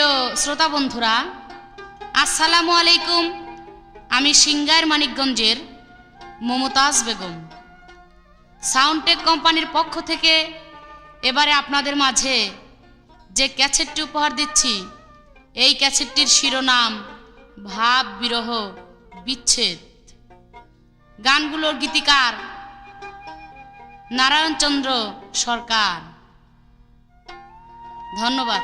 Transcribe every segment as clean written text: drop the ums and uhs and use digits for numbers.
প্রিয় শ্রোতা বন্ধুরা, আসসালামু আলাইকুম। আমি সিংগাইর মানিকগঞ্জের মমতাজ বেগম সাউন্ডটেক কোম্পানির পক্ষ থেকে এবারে আপনাদের মাঝে যে ক্যাসেটটি উপহার দিচ্ছি, এই ক্যাসেটটির শিরোনাম ভাব বিরহ বিচ্ছেদ। গানগুলোর গীতিকার নারায়ণচন্দ্র সরকার। ধন্যবাদ।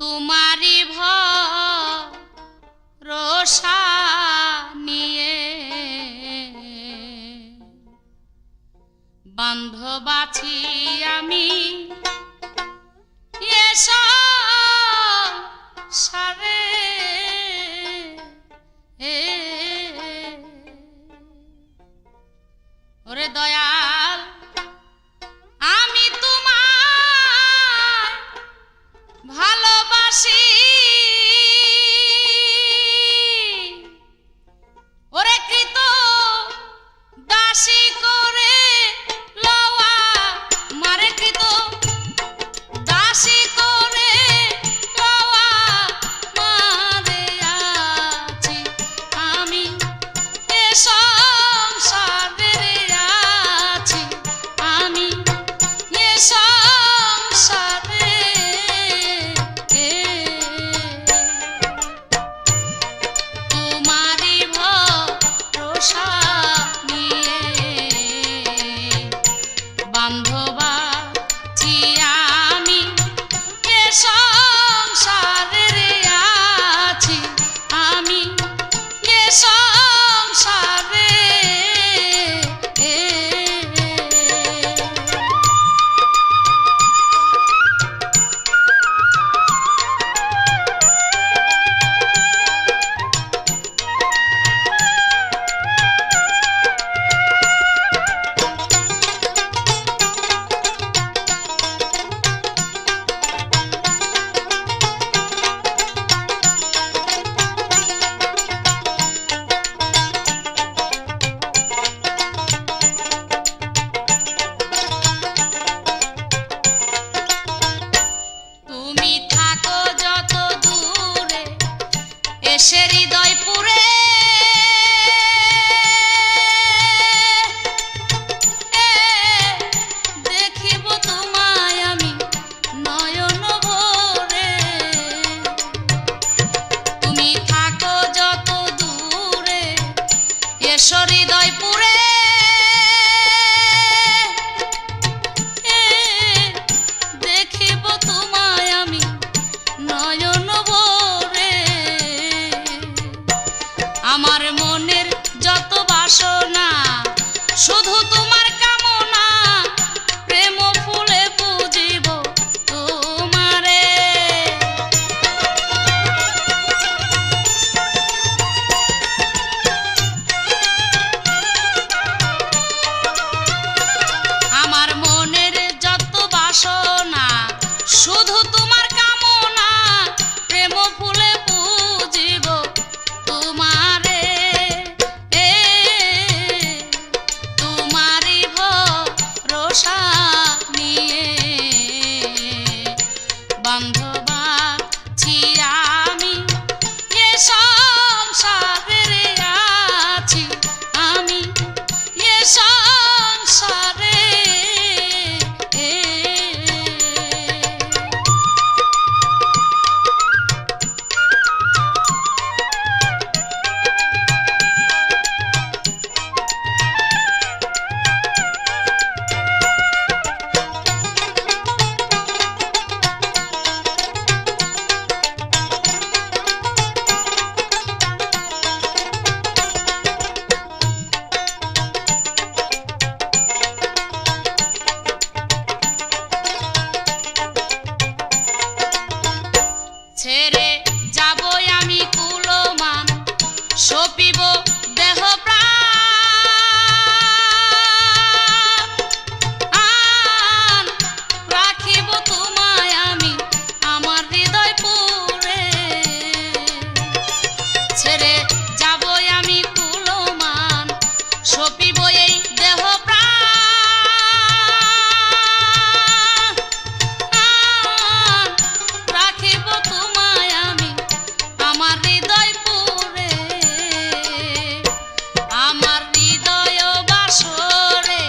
তোমারি ভরসা নিয়ে বান্ধব আছি আমি, সারে ওরে দয়াল, আমি তোমায় ভালোবাসি। ওরে কৃত দাসী করে লওয়া মারে, কৃত দাসী করে লওয়া মারে আছি আমি, এ সংসারে আছি আমি, এ সংসারে তোমারি ভরসা নিয়ে বান্ধব আছি আমি, এ সংসারে আছি আমি, এ সংসারে তুমি থাকো যত দূরে, এসে হৃদয়পুরে দেখিব তোমায় আমি নয়ন ভরে। তুমি থাকো যত দূরে, এসো হৃদয়পুরে দেখিব তোমায় আমি নয়ন ভরে। আমার মনের যত বাসনা শুধু তোমার কামনা, প্রেম ফুলে পুজিব তোমারে। আমার মনের যত বাসনা শুধু তোমার কামনা, প্রেম ফুলে পুজিব তোমারে। তোমার সপিব দেহ প্রাণ রাখিব তোমায় আমি আমার হৃদয় পুরে ছেড়ে যাবই আমি কুলমান সপিব এই দেহ প্রাণ রাখিব তোমায় আমি আমার হৃদয় পুরে আমার হৃদয় বাসরে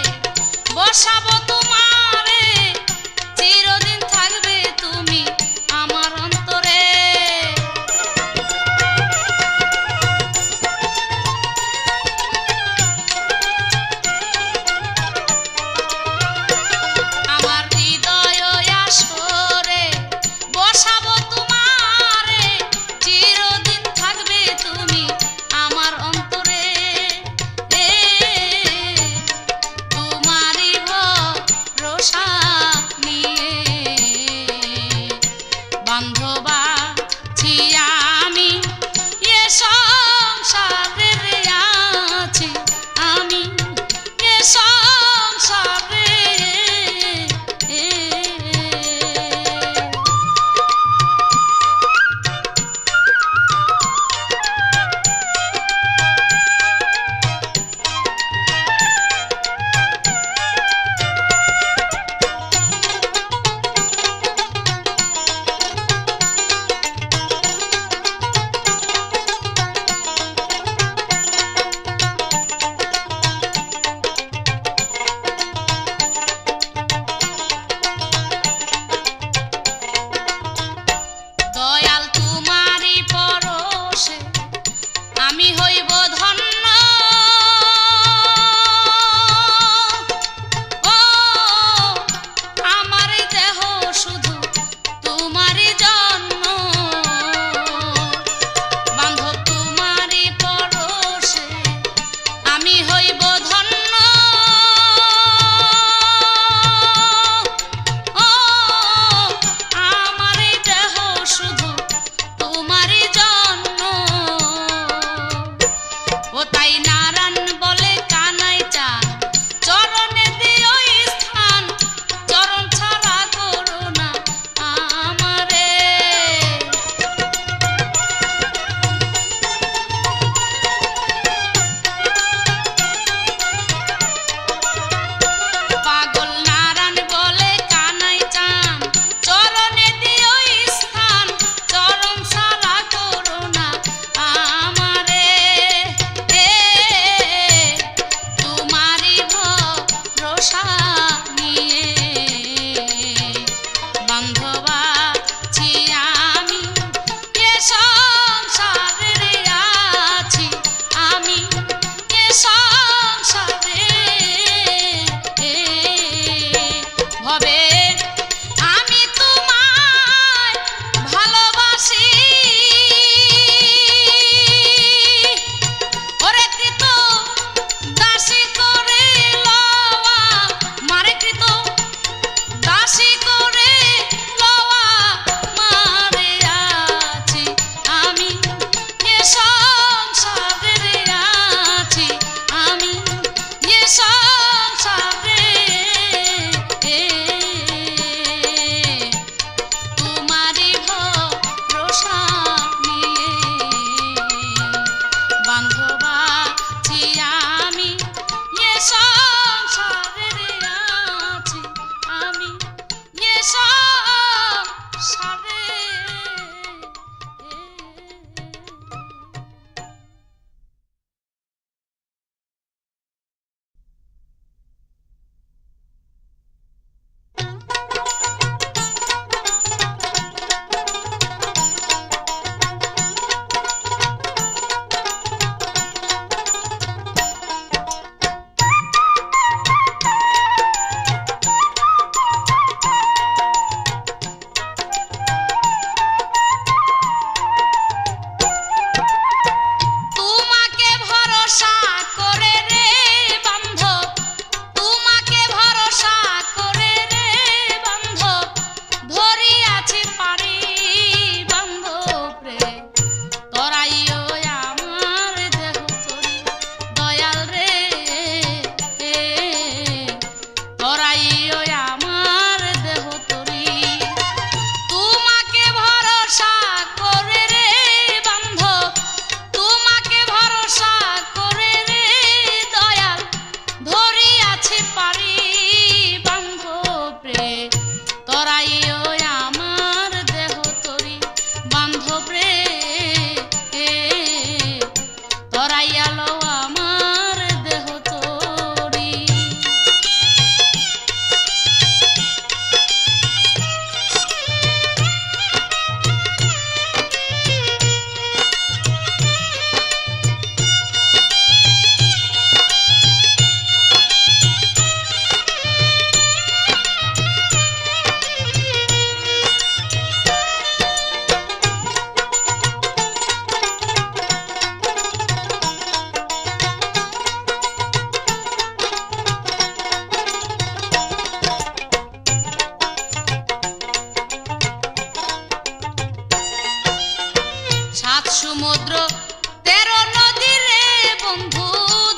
বসাবো তোমারে চিরদিন থাকবে তুমি আমার অন্তরে আমার হৃদয় আসরে বসাবো তোমারে চিরদিন থাকবে তুমি আমার অন্তরে তোমারই ভরসা নিয়ে বান্ধবা ছিয়া আমি এ সংসারে আছি আমি এ সংসারে দয়াল তোমারই পরশে আমি হইব ধন্য ও আমার দেহ শুধু তোমারই জন্য বান্ধব তোমারই পরশে আমি হইব ধন্য ও আমার দেহ শুধু তোমারই জন্য ও ধরাইয়া লও আমার দেহ তোরি। সাত সমুদ্র 13 নদী রে বন্ধু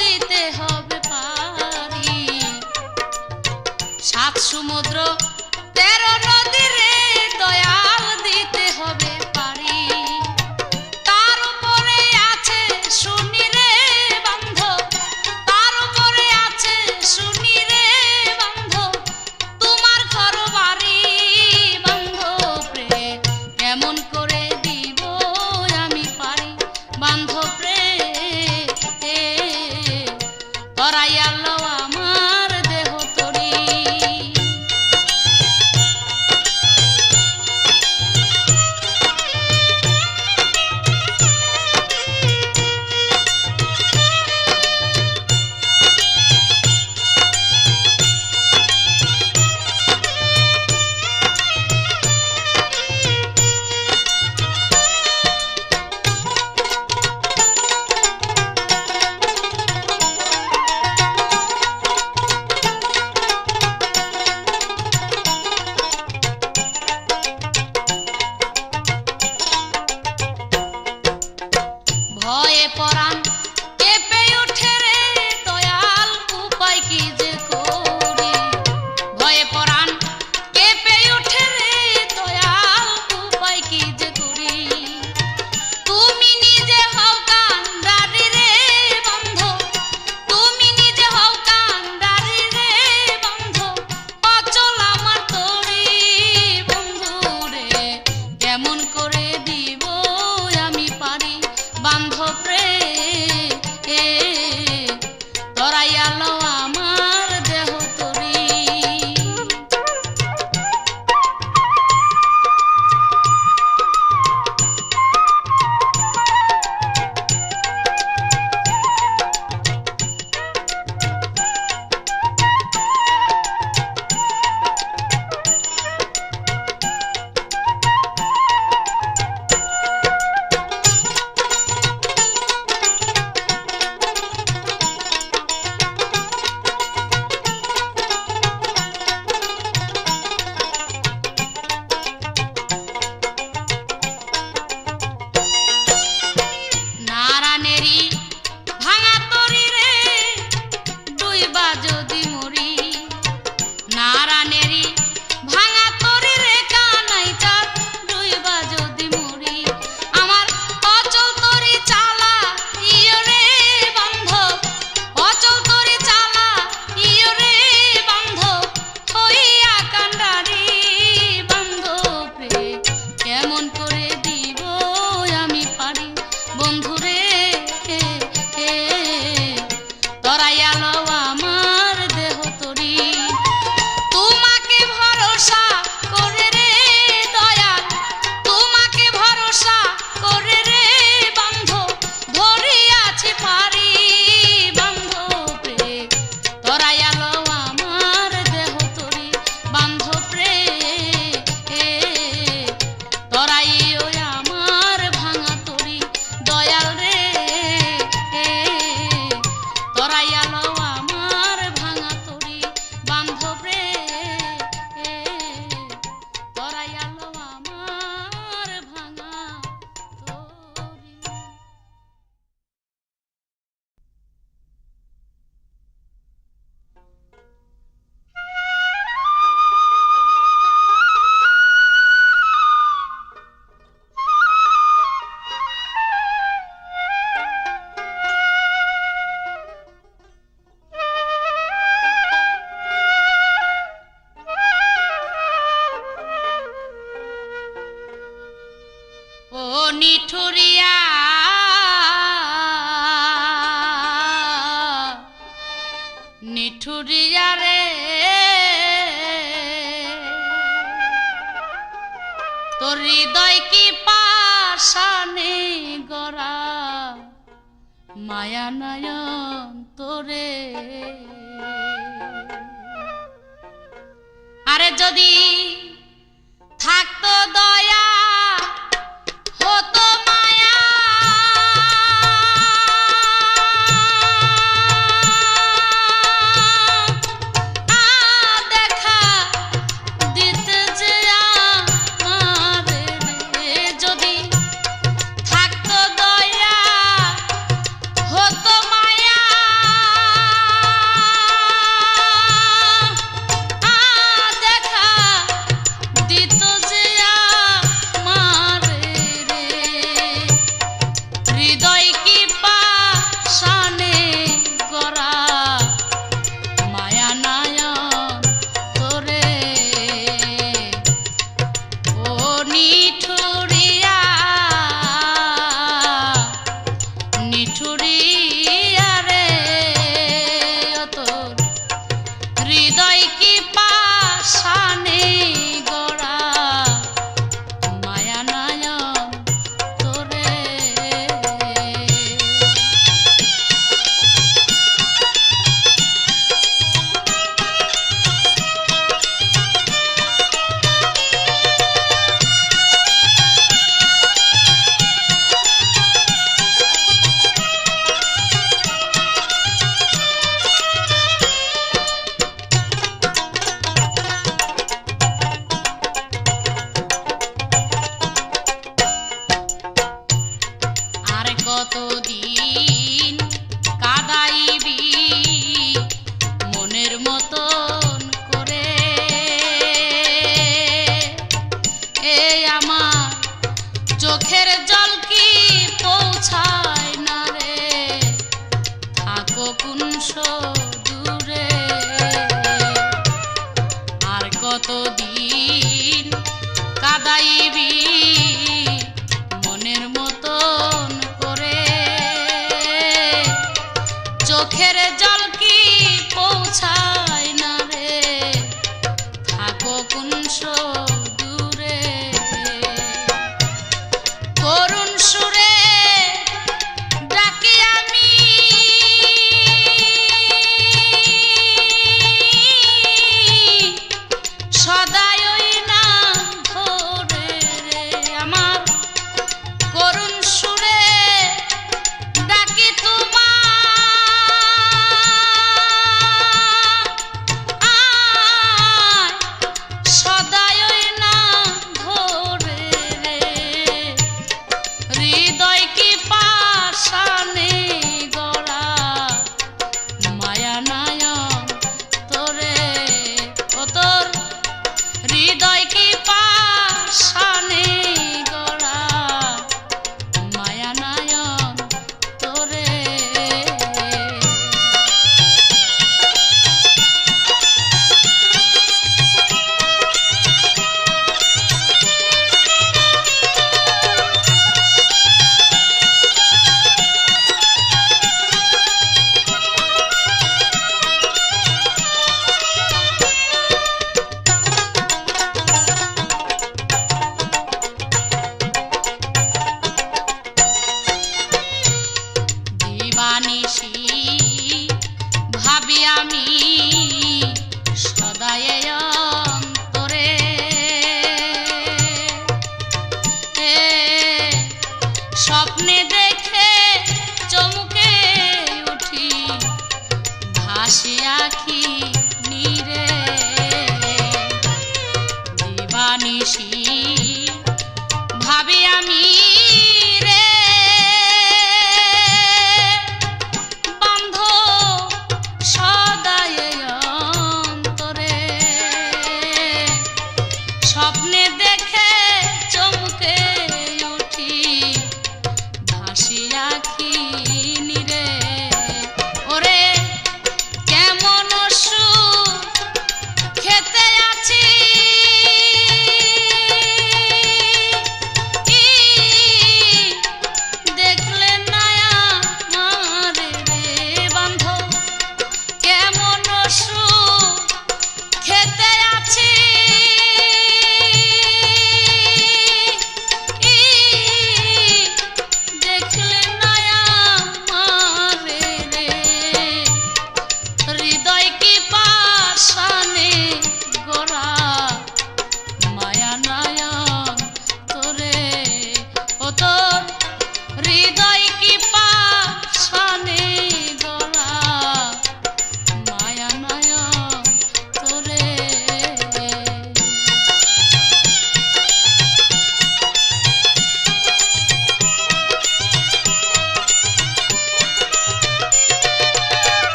দিতে হবে পারি। সাত সমুদ্র 13 নদী রে দয়াল দিতে হবে পারি। তার উপরে আছে শুনি রে বান্ধব, তার উপরে আছে শুনি রে বান্ধব তোমার ঘর বাড়ি। বান্ধব রে কেমন করে দিব আমি পারি, বান্ধব রে ধরাইয়া লও আমার দেহ তোরি। ভয়ে পরাণ কেঁপে ওঠে রে দয়াল উপায় কি যে করি। ভয়ে পরাণ কেঁপে ওঠে রে দয়াল উপায় কি যে করি। তুমি নিজে হও কান্ডারি রে বান্ধব, তুমি নিজে হও কান্ডারি রে বান্ধব অচল আমার তোরি। বন্ধু রে কেমন করে দিব আমি পারি, বান্ধব রে হৃদয় কি পাষাণে গড়া মায়া নয়ন তোরে। আরে যদি থাকতো দয়া হতো মায়া, দেখা দিতে যে আমারে। যদি থাকতো দয়া হতো মায়া, দেখা দিত যে আমারে। হৃদয় কি পাষাণে গড়া মায়া নয়ন তোরে। ও নিঠুরিয়া নিঠুরিয়া রে, ও তোর হৃদয় কি পাষাণে গড়া মায়া নয়ন তোরে। আর কতদিন কাঁদাইবি মনের মতন করে। এই আমার চোখের জল কি পৌঁছায় না রে, থাকো কুনশ দূরে। আর কতদিন কাঁদাইবি মনের মতন করে। চোখের জল কি পৌঁছায় না রে, থাকো কুনশ দূরে। করুণ সুরে ডাকি আমি সদাই ওই নাম ধরে রে। আমার করুণ সুরে ডাকি তোমায়, সদাই ওই নাম ধরে রে। হৃদয় কি পাষাণে গড়া মায়া নয়ন তোরে। ও তোর হৃদয় কি পাষাণে গড়া মায়া নয়ন তোরে। দিবানিশি ভাবি আমি সদাই অন্তরে। স্বপ্নে দেখে চমকে উঠি ভাসি আখি নীরে। দিবানিশি ভাবি আমি রে, বান্ধ সদাই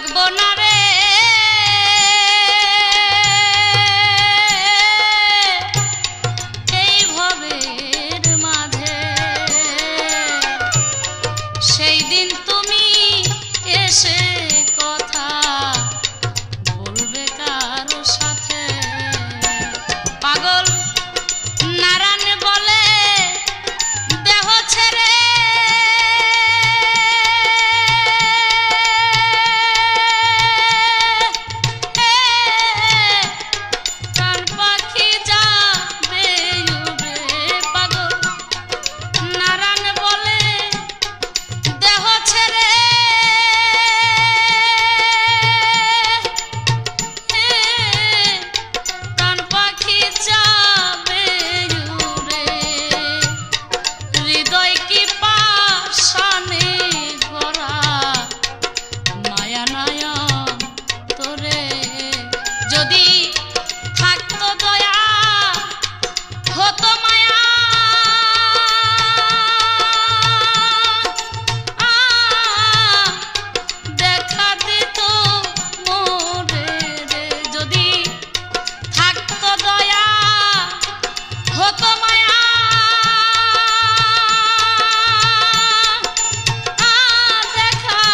থাকবো না রে এই ভবের মাঝে, সেই দিন তুমি এসে কথা বলবে কারো সাথে। পাগল নারায়ণ বলে দেহ ছেড়ে প্রাণ পাখি যাবে উড়ে। পাগল নারায়ণ বলে দেহ ছেড়ে প্রাণ পাখি যাবে উড়ে। হৃদয় কি পাষাণে গড়া মায়া নয়ন তোরে, যদি থাকতো দয়া হতো মায়া দেখা দিত মোরে রে। যদি থাকতো দয়া হতো মায়া দেখা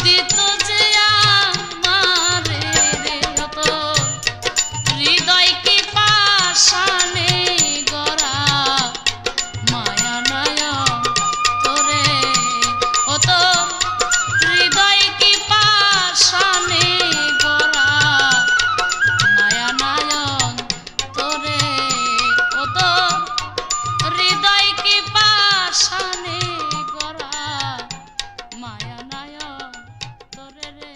দিত যে আমারে রে। হতো হৃদয় কি পাষাণে গড়া মায়া নয়ন তোরে, হতো হৃদয় কি পাষাণে গড়া মায়া নয়ন তোরে, হতো হৃদয় কি পাষাণে গড়া মায়া নয়ন তোরে রে।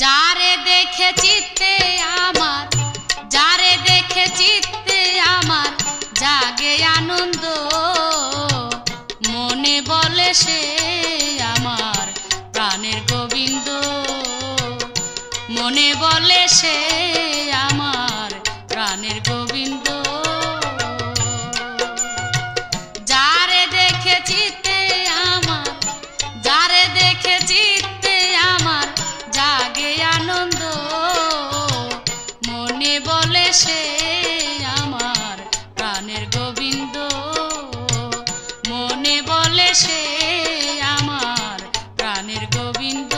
যারে দেখে চিত্তে আমার, যারে দেখে চিত্তে আমার জাগে আনন্দ, মনে বলে সে আমার প্রাণের গোবিন্দ, মনে বলে সে আমার প্রাণের গোবিন্দ। যারে দেখে চিত্তে আমার, যারে দেখে চিত্তে আমার জাগে আনন্দ, মনে বলে সে আমার প্রাণের গোবিন্দ, মনে বলে সে আমার প্রাণের গোবিন্দ।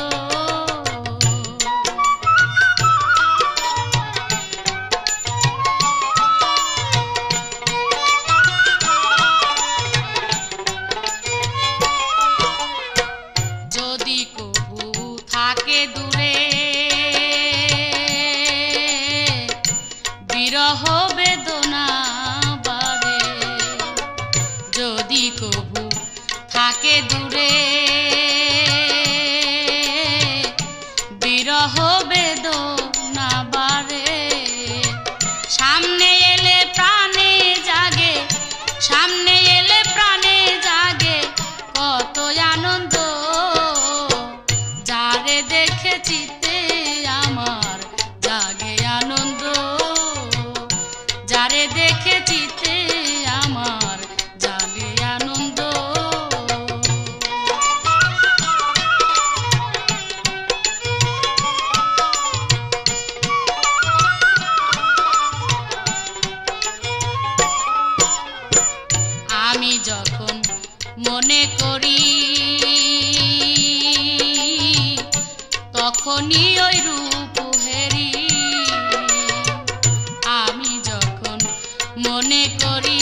যদি কবু থাকে দূরে বিরহ বেদনা বাড়ে, যদি কবু থাকে দূরে বিরহ বেদনা বাড়ে, সামনে এলে প্রাণে জাগে, সামনে এলে প্রাণে জাগে কত আনন্দ, যারে দেখে চিত্তে আমার জাগে আনন্দ, যারে দেখে চিত্তে আমার জাগে আনন্দ। আমি যখন মনে করি তখনই ওই রূপ হেরি, আমি যখন মনে করি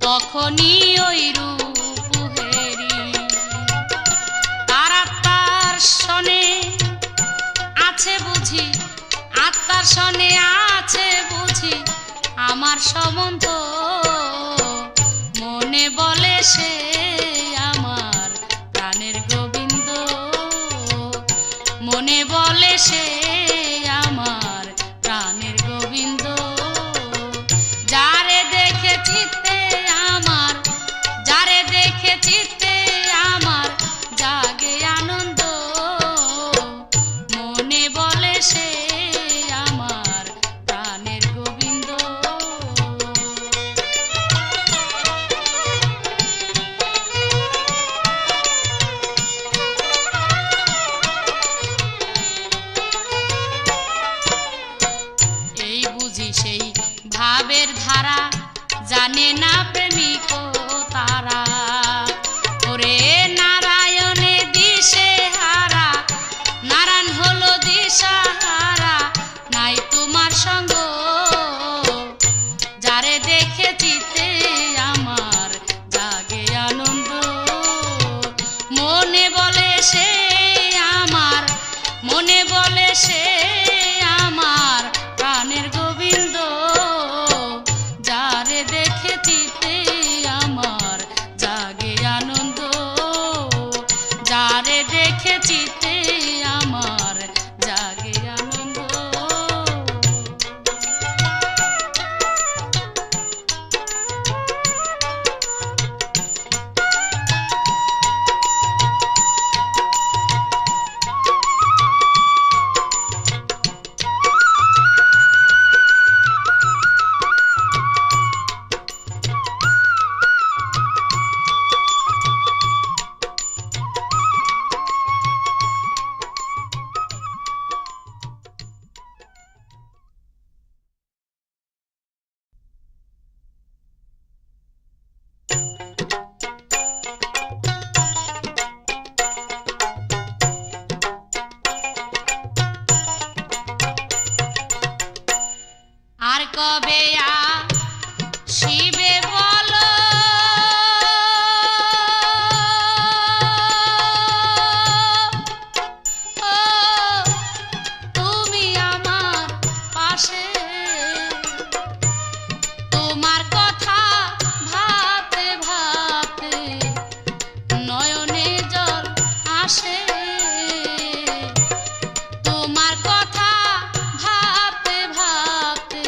তখনই ওই রূপ হেরি। তার আত্মার সনে আছে বুঝি, আত্মার সনে আছে বুঝি আমার সম্বন্ধ, মনে বলে সে আমার প্রাণের গোবিন্দ, মনে বলে সে আমার প্রাণের গোবিন্দ। বুঝি সেই ভাবের ধারা, জানে না প্রেমিক তারা। ওরে নারায়ণে দিশে হারা, নারায়ণ হলো দিশাহারা, নাই তোমার সঙ্গ, যারে দেখে চিতে আমার জাগে আনন্দ। মনে বলে সে আমার, মনে বলে সে আমার প্রাণের গোবিন্দ, যারে দেখে চিতে আমার জাগে আনন্দ, যারে দেখে চিতে আমার জাগে আনন্দ। আর কবে শিবে বলো, ও তুমি আমার পাশে, তোমার কথা ভাবতে ভাবতে নয়নে জল আসে, তোমার কথা ভাবতে ভাবতে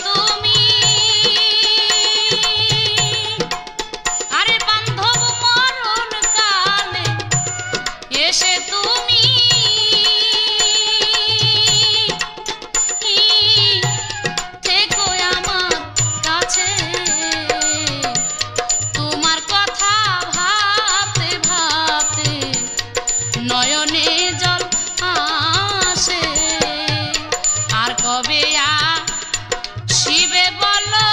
তুমি আরে বান্ধব মরণ কালে এসে তুমি থেকো আমার কাছে তোমার কথা ভাবতে ভাবতে নয়নে জল আসে আর কবে শিবে বলো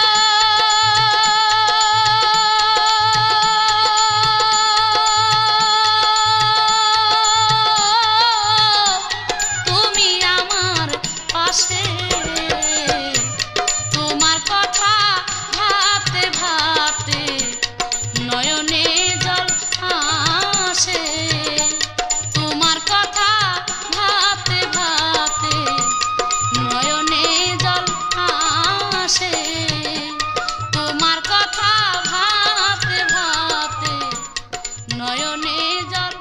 তুমি আমার পাশে তোমার কথা ভাবতে ভাবতে নয়নে জল আসে তোমার কথা ভাবতে ভাবতে নয়নে জল আসে তোমার কথা ভাবতে ভাবতে নয়নে জল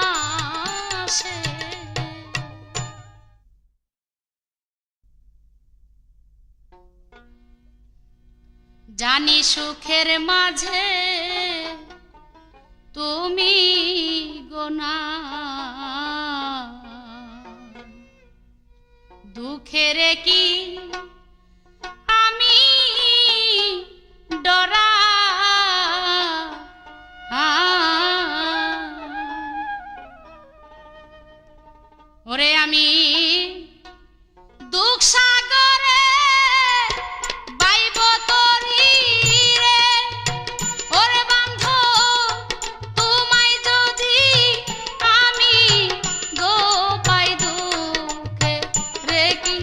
আসে জানি সুখের মাঝে তুমি গোনা দুঃখের কি আমি ডরা ওরে আমি দুঃখ সাগরে বাইব তরি রে ওরে বান্ধ তোমায় যদি আমি গো পাই দুঃখে রে কি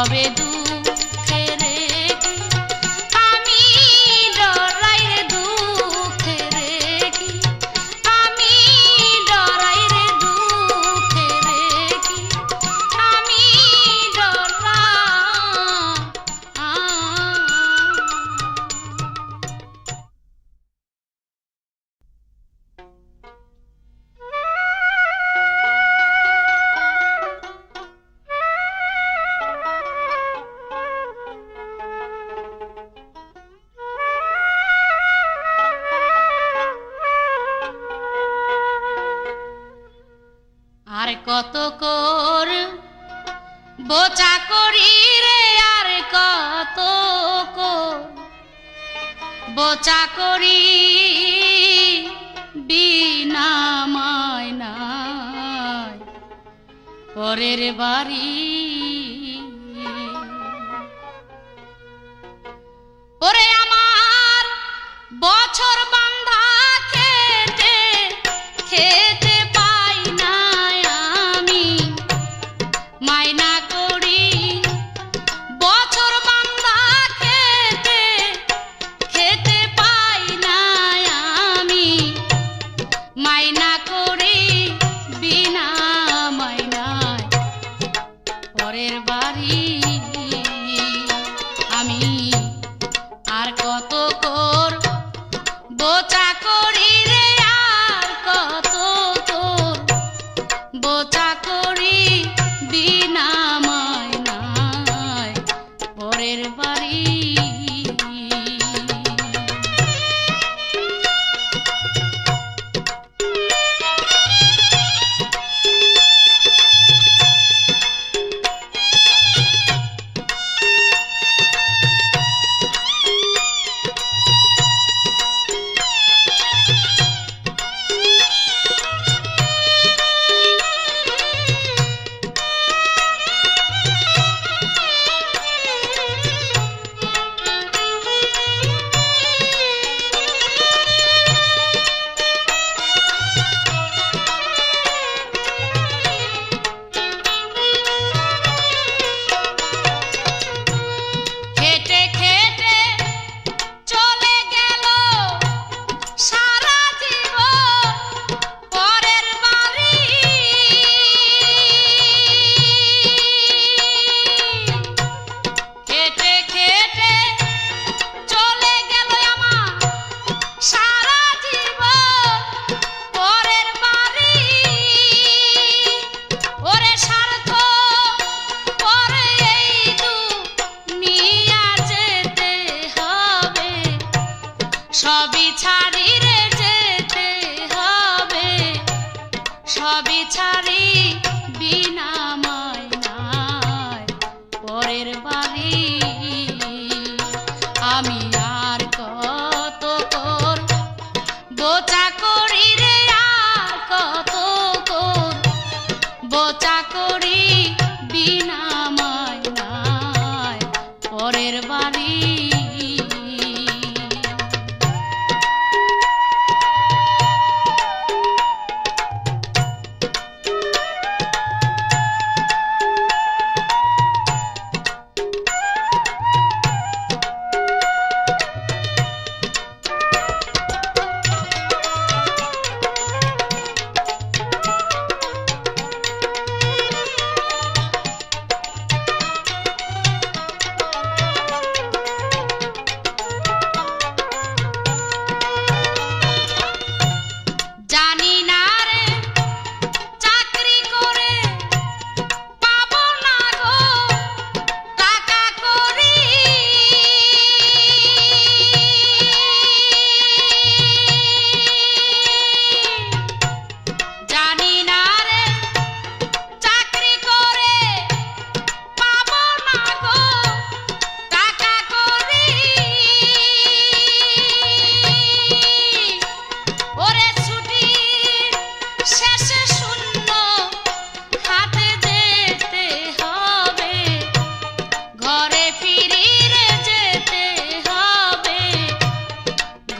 হবে দুঃখের কি আমি ডরাই রে দুঃখের কি আমি ডরাই রে দুঃখের কি আমি আর কত কর বোচা করি রে আর কত কর বোচা করি বিনা মায়নায় পরের বাড়ি ওরে আমার বছর বান্ধা খেতে খেতে পাই না আমি মাইনা করি বছর বান্ধা খেতে খেতে পাই না আমি মাইনা করি বিনা মাইনায় পরের বাড়ি আমি আর কত কর বোচা করি রে আর কত কর বোচা করি বিনা মায়নায় পরের বাড়ি সবই ছাড়ি রে যেতে হবে সবই ছাড়ি বিনা মায়নায় পরের বাড়ি আমি আর কত কর বোচা করি রে আর কত কর বোচা করি বিনা মায়নায় পরের বাড়ি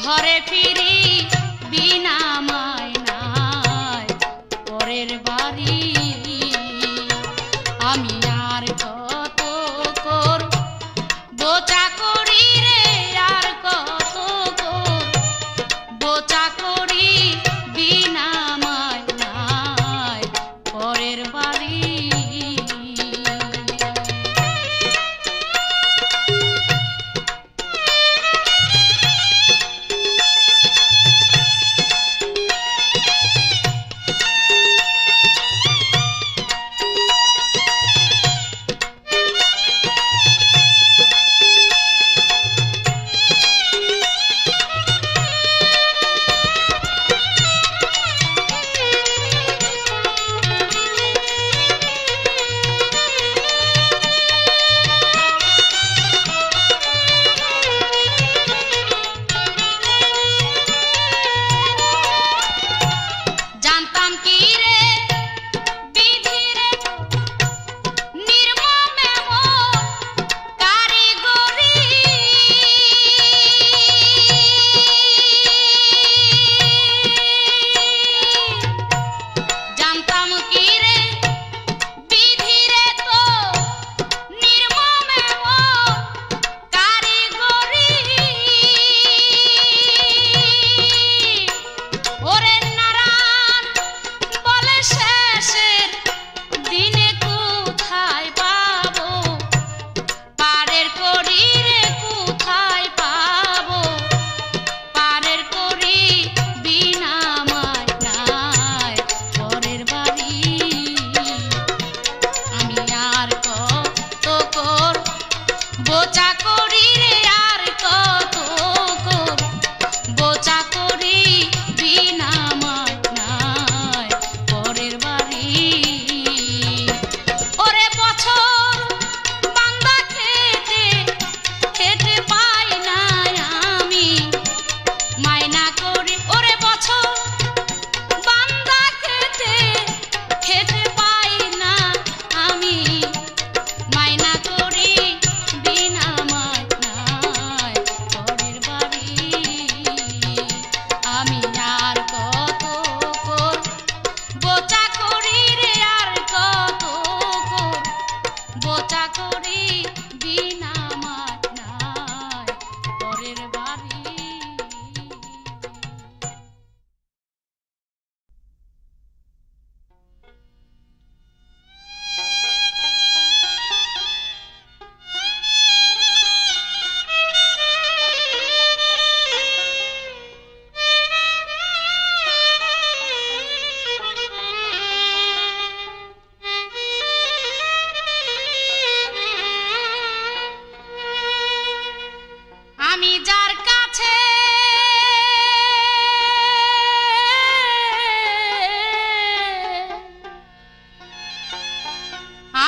ঘরে ফিরি বিনা মায়নায় পরের বাড়ি আমি আর কত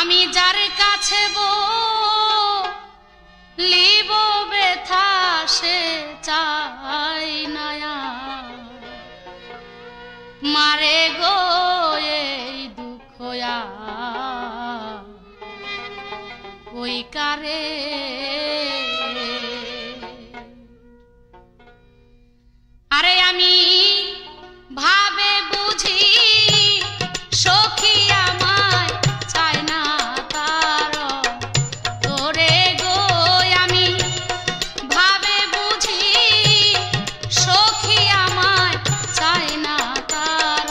আমি যার কাছে লিব ব্যথা সে চাই না মারে গো এই দুঃখ ওই কারে আরে আমি ভাবে বুঝি সখী আমায় চায় না তার তোরে গো আমি ভাবে বুঝি সখী আমায় চায় না তার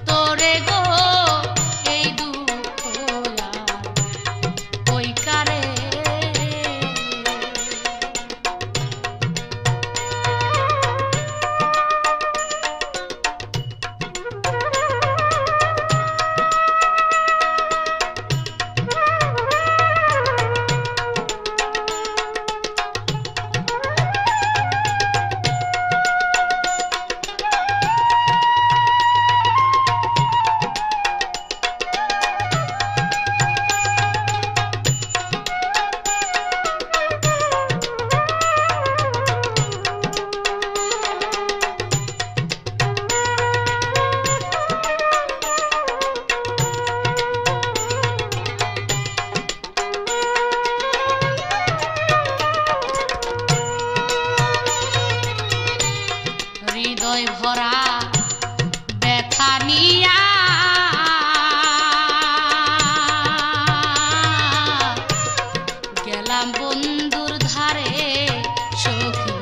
তোরে গো এই দুঃখ ওই কারে হৃদয় ভরা ব্যথা নিয়া গেলাম বন্ধুর ধারে সখী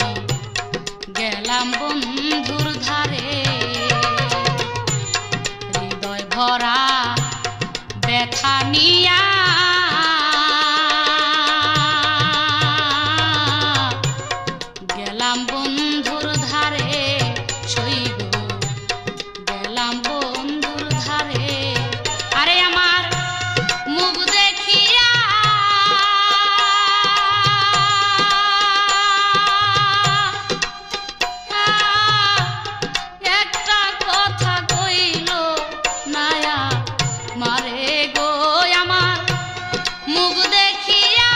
গেলাম বন্ধুর ধারে হৃদয় ভরা ব্যথা নিয়া গেলাম বন্ধুর ধারে সইব গেলাম বন্ধুর ধারে আরে আমার মুখ দেখিয়া একটা কথা কইল নায়া মারে গো আমার মুখ দেখিয়া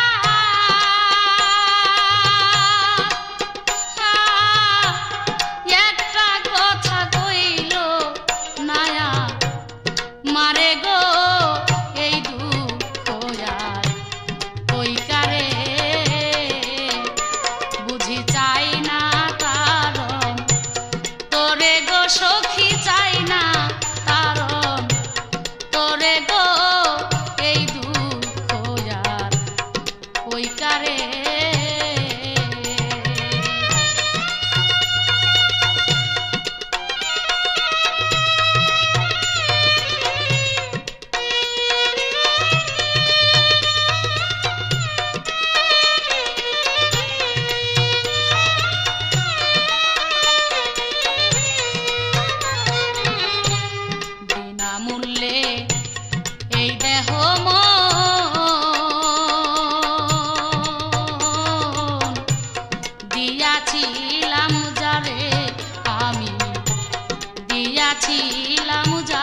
একটা কথা কইল নায়া মারে গো এই দুঃখ ওই কারে বুঝি চাই না কারণ তোরে গো সখী চাই না কারণ তোরে গো এই দুঃখ ওই কারে বিনামূল্যে এই দেহ মন দিয়াছিলাম যারে আমি দিয়াছিলাম যারে